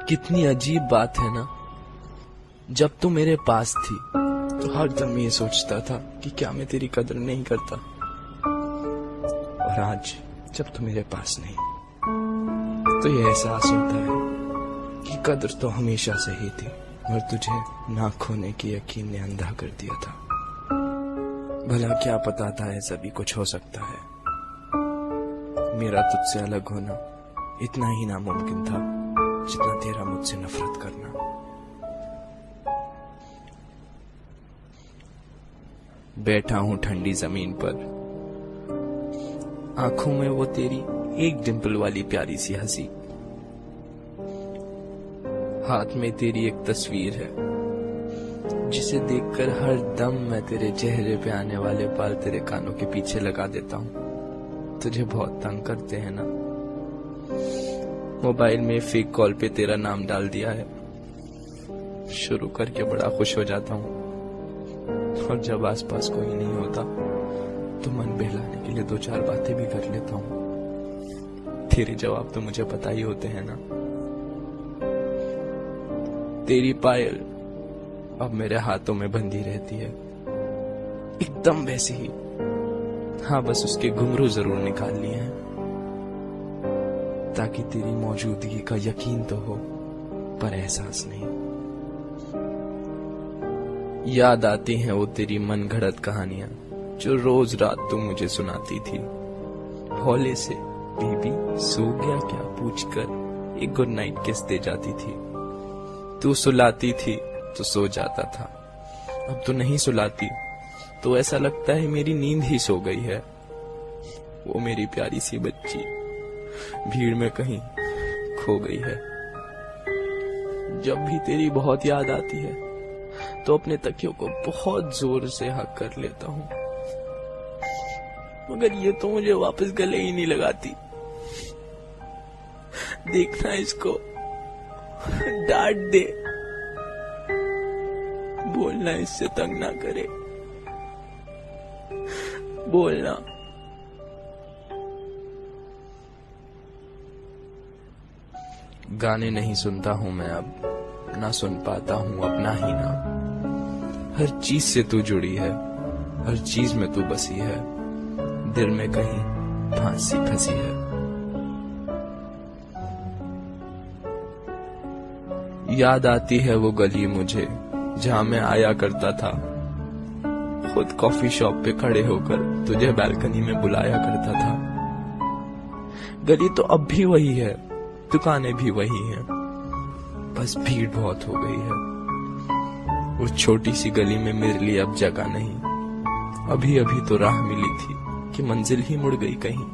कितनी अजीब बात है ना, जब तू मेरे पास थी तो हर दम ये सोचता था कि क्या मैं तेरी कदर नहीं करता, और आज जब तू मेरे पास नहीं तो ये एहसास होता है कि कदर तो हमेशा से ही थी, और तुझे ना खोने की यकीन ने अंधा कर दिया था। भला क्या पता था ऐसा भी कुछ हो सकता है। मेरा तुझसे अलग होना इतना ही नामुमकिन था जितना तेरा मुझसे नफरत करना। बैठा हूं ठंडी जमीन पर, आंखों में वो तेरी एक डिंपल वाली प्यारी सी हंसी, हाथ में तेरी एक तस्वीर है जिसे देखकर हर दम मैं तेरे चेहरे पे आने वाले बाल तेरे कानों के पीछे लगा देता हूं। तुझे बहुत तंग करते हैं ना। मोबाइल में फेक कॉल पे तेरा नाम डाल दिया है, शुरू करके बड़ा खुश हो जाता हूं, और जब आसपास कोई नहीं होता तो मन बहलाने के लिए दो चार बातें भी कर लेता हूं। तेरे जवाब तो मुझे पता ही होते हैं ना। तेरी पायल अब मेरे हाथों में बंधी रहती है, एकदम वैसे ही। हाँ, बस उसके घुंघरू जरूर निकाल लिए हैं ताकि तेरी मौजूदगी का यकीन तो हो, पर एहसास नहीं। याद आती हैं वो तेरी मन घड़त कहानियां जो रोज रात तू मुझे सुनाती थी। हौले से बीबी सो गया क्या पूछकर एक गुड नाइट किस दे जाती थी। तू सुलाती थी तो सो जाता था, अब तो नहीं सुलाती तो ऐसा लगता है मेरी नींद ही सो गई है। वो मेरी प्यारी सी बच्ची भीड़ में कहीं खो गई है। जब भी तेरी बहुत याद आती है तो अपने तकियों को बहुत जोर से हक कर लेता हूं, मगर ये तो मुझे वापस गले ही नहीं लगाती। देखना इसको, डांट दे, बोलना इससे तंग ना करे, बोलना। गाने नहीं सुनता हूं मैं अब, ना सुन पाता हूं अपना ही नाम। हर चीज से तू जुड़ी है, हर चीज में तू बसी है, दिल में कहीं फांसी फंसी है। याद आती है वो गली मुझे जहां मैं आया करता था, खुद कॉफी शॉप पे खड़े होकर तुझे बालकनी में बुलाया करता था। गली तो अब भी वही है, दुकानें भी वही हैं, बस भीड़ बहुत हो गई है। उस छोटी सी गली में मेरे लिए अब जगह नहीं। अभी अभी तो राह मिली थी कि मंजिल ही मुड़ गई कहीं।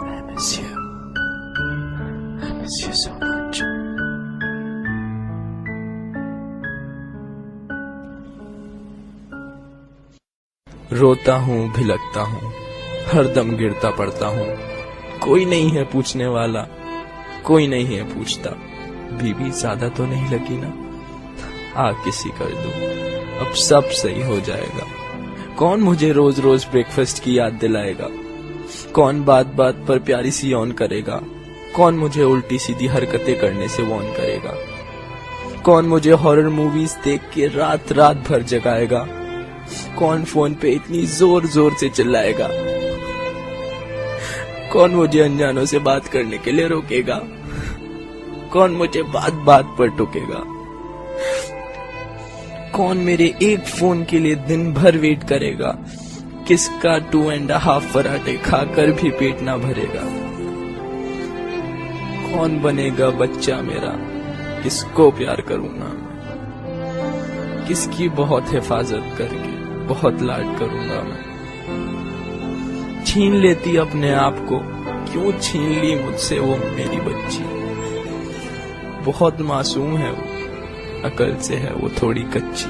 I miss you. I miss you so much. रोता हूँ, भिलकता हूँ, हर दम गिरता पड़ता हूँ। कोई नहीं है पूछने वाला, कोई नहीं है पूछता। बीबी ज्यादा तो नहीं लगी ना, आ किसी कर दो, अब सब सही हो जाएगा। कौन मुझे रोज रोज ब्रेकफास्ट की याद दिलाएगा, कौन बात बात पर प्यारी सी ऑन करेगा, कौन मुझे उल्टी सीधी हरकतें करने से वॉर्न करेगा, कौन मुझे हॉरर मूवीज देख के रात रात भर जगाएगा, कौन फोन पे इतनी जोर जोर से चिल्लाएगा, कौन मुझे अनजानों से बात करने के लिए रोकेगा, कौन मुझे बात बात पर टोकेगा, कौन मेरे एक फोन के लिए दिन भर वेट करेगा, किसका 2.5 पराठे खाकर भी पेट ना भरेगा, कौन बनेगा बच्चा मेरा, किसको प्यार करूंगा, किसकी बहुत हिफाजत करके बहुत लाड करूंगा मैं। छीन लेती अपने आप को, क्यों छीन ली मुझसे वो मेरी बच्ची। बहुत मासूम है वो, अकल से है वो थोड़ी कच्ची।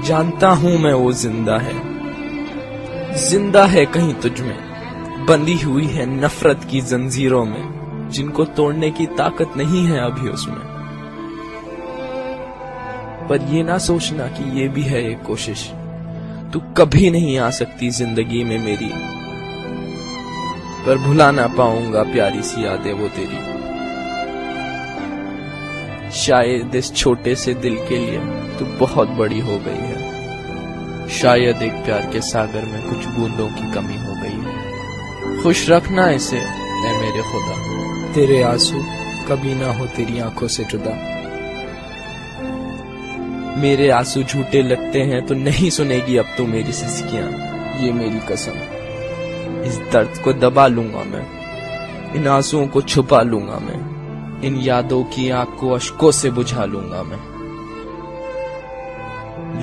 जानता हूं मैं वो जिंदा है कहीं तुझ में, बंधी हुई है नफरत की जंजीरों में, जिनको तोड़ने की ताकत नहीं है अभी उसमें। पर ये ना सोचना कि ये भी है एक कोशिश, तू कभी नहीं आ सकती जिंदगी में मेरी। पर भुला ना पाऊंगा प्यारी सी यादें वो तेरी। शायद इस छोटे से दिल के लिए तू बहुत बड़ी हो गई है। शायद एक प्यार के सागर में कुछ बूंदों की कमी हो गई है। खुश रखना इसे ऐ मेरे खुदा, तेरे आंसू कभी ना हो तेरी आंखों से जुदा। मेरे आंसू झूठे लगते हैं तो नहीं सुनेगी अब तू मेरी सिसकियां, ये मेरी कसम। इस दर्द को दबा लूंगा मैं, इन आंसुओं को छुपा लूंगा मैं, इन यादों की आग को अश्कों से बुझा लूंगा मैं।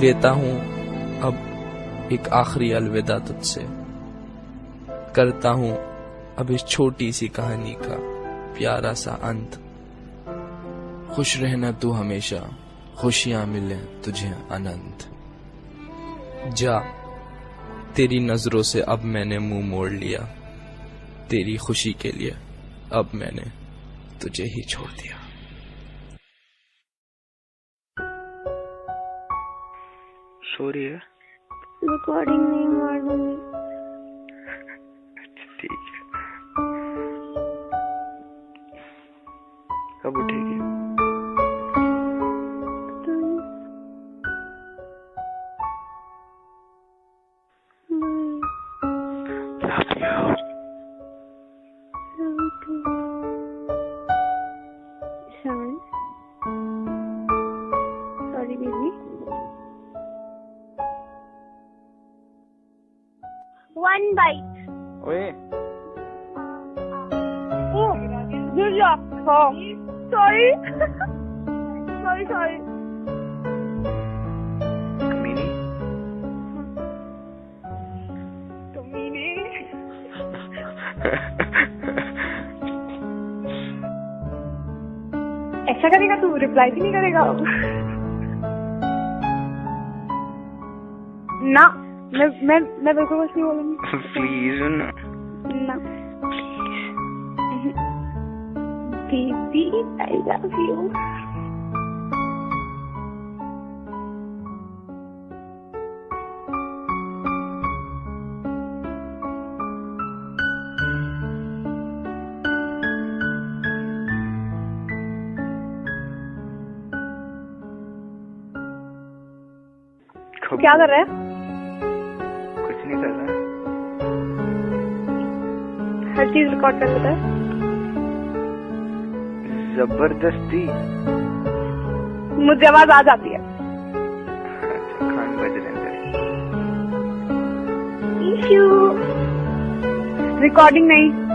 लेता हूं अब एक आखिरी अलविदा तुझसे, करता हूं अब इस छोटी सी कहानी का प्यारा सा अंत। खुश रहना तू हमेशा, खुशियां मिले तुझे अनंत। जा, तेरी नजरों से अब मैंने मुंह मोड़ लिया, तेरी खुशी के लिए अब मैंने तुझे ही छोड़ दिया। सॉरी है, रिकॉर्डिंग नहीं मार दूंगी। ठीक है, कब उठेगी? Sorry, baby. One bite. ओए, Oh, good job. Oh, sorry. sorry. कमीनी। कमीने। ऐसा करेगा तू? रिप्लाई भी नहीं करेगा? ना, मैं बिल्कुल कुछ नहीं बोलूंगी। प्लीज ना। ना। Baby, I love you. क्या कर रहा है? कुछ नहीं कर रहा। हर चीज रिकॉर्ड कर लेता है। जबरदस्ती। मुझे आवाज आ जाती है। अच्छा, खान बज रहे हैं। रिकॉर्डिंग नहीं।